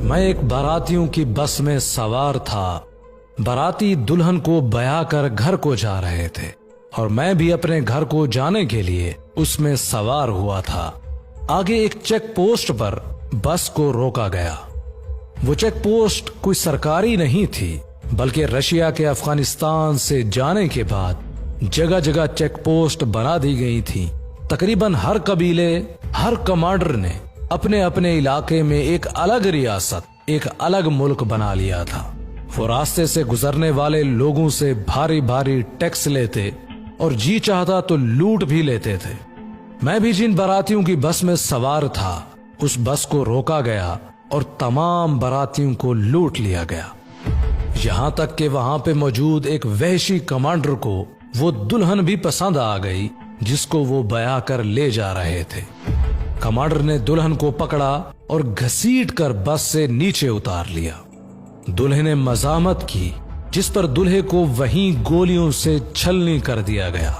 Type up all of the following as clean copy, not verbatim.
मैं एक बारातियों की बस में सवार था। बाराती दुल्हन को बया कर घर को जा रहे थे और मैं भी अपने घर को जाने के लिए उसमें सवार हुआ था। आगे एक चेक पोस्ट पर बस को रोका गया। वो चेक पोस्ट कोई सरकारी नहीं थी, बल्कि रशिया के अफगानिस्तान से जाने के बाद जगह जगह चेक पोस्ट बना दी गई थी। तकरीबन हर कबीले, हर कमांडर ने अपने अपने इलाके में एक अलग रियासत, एक अलग मुल्क बना लिया था। वो रास्ते से गुजरने वाले लोगों से भारी भारी टैक्स लेते और जी चाहता तो लूट भी लेते थे। मैं भी जिन बारातियों की बस में सवार था, उस बस को रोका गया और तमाम बारातियों को लूट लिया गया। यहाँ तक कि वहां पे मौजूद एक वहशी कमांडर को वो दुल्हन भी पसंद आ गई जिसको वो बया कर ले जा रहे थे। कमांडर ने दुल्हन को पकड़ा और घसीट कर बस से नीचे उतार लिया। दुल्हे ने मजामत की, जिस पर दुल्हे को वहीं गोलियों से छलनी कर दिया गया।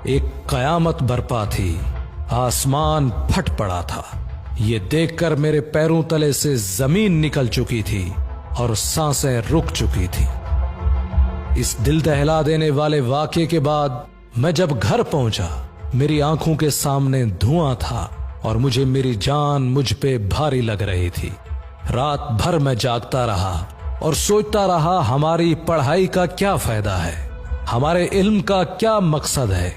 एक कयामत बरपा थी, आसमान फट पड़ा था। ये देखकर मेरे पैरों तले से जमीन निकल चुकी थी और सांसें रुक चुकी थी। इस दिल दहला देने वाले वाकये के बाद मैं जब घर पहुंचा, मेरी आंखों के सामने धुआं था और मुझे मेरी जान मुझ पे भारी लग रही थी। रात भर मैं जागता रहा और सोचता रहा, हमारी पढ़ाई का क्या फायदा है, हमारे इल्म का क्या मकसद है।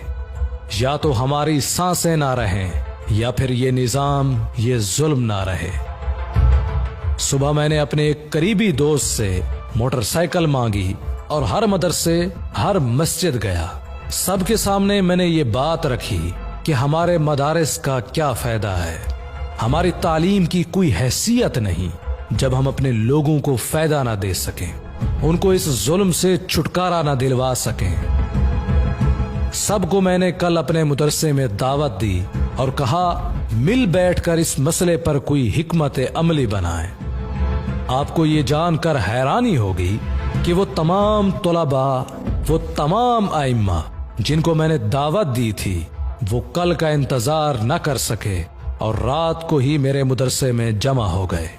या तो हमारी सांसें ना रहें या फिर ये निजाम, ये जुल्म ना रहे। सुबह मैंने अपने एक करीबी दोस्त से मोटरसाइकिल मांगी और हर मदरसे, हर मस्जिद गया। सबके सामने मैंने ये बात रखी कि हमारे मदारिस का क्या फायदा है, हमारी तालीम की कोई हैसियत नहीं जब हम अपने लोगों को फायदा ना दे सकें, उनको इस जुल्म से छुटकारा ना दिलवा सकें। सबको मैंने कल अपने मदरसे में दावत दी और कहा, मिल बैठकर इस मसले पर कोई हिकमत अमली बनाएं। आपको ये जानकर हैरानी होगी कि वो तमाम तुलबा, वो तमाम आइम्मा जिनको मैंने दावत दी थी, वो कल का इंतजार न कर सके और रात को ही मेरे मदरसे में जमा हो गए।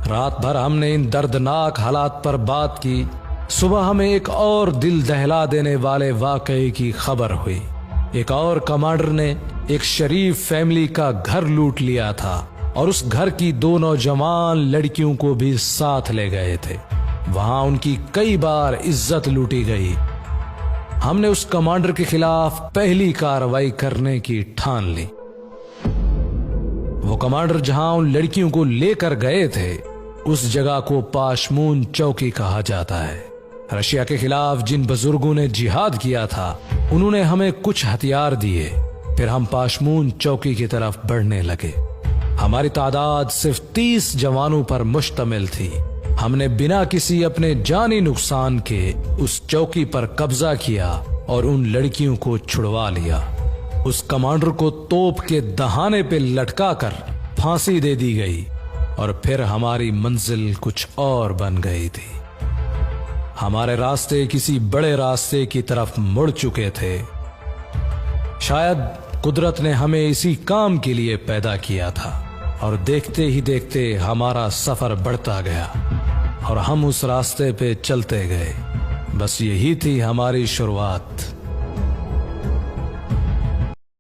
रात भर हमने इन दर्दनाक हालात पर बात की। सुबह हमें एक और दिल दहला देने वाले वाकये की खबर हुई। एक और कमांडर ने एक शरीफ फैमिली का घर लूट लिया था और उस घर की 2 नौजवान लड़कियों को भी साथ ले गए थे। वहां उनकी कई बार इज्जत लूटी गई। हमने उस कमांडर के खिलाफ पहली कार्रवाई करने की ठान ली। वो कमांडर जहां उन लड़कियों को लेकर गए थे, उस जगह को पाशमून चौकी कहा जाता है। रशिया के खिलाफ जिन बुजुर्गों ने जिहाद किया था, उन्होंने हमें कुछ हथियार दिए। फिर हम पाशमून चौकी की तरफ बढ़ने लगे। हमारी तादाद सिर्फ 30 जवानों पर मुश्तमिल थी। हमने बिना किसी अपने जानी नुकसान के उस चौकी पर कब्जा किया और उन लड़कियों को छुड़वा लिया। उस कमांडर को तोप के दहाने पे लटका कर फांसी दे दी गई और फिर हमारी मंजिल कुछ और बन गई थी। हमारे रास्ते किसी बड़े रास्ते की तरफ मुड़ चुके थे। शायद कुदरत ने हमें इसी काम के लिए पैदा किया था और देखते ही देखते हमारा सफर बढ़ता गया और हम उस रास्ते पे चलते गए। बस यही थी हमारी शुरुआत।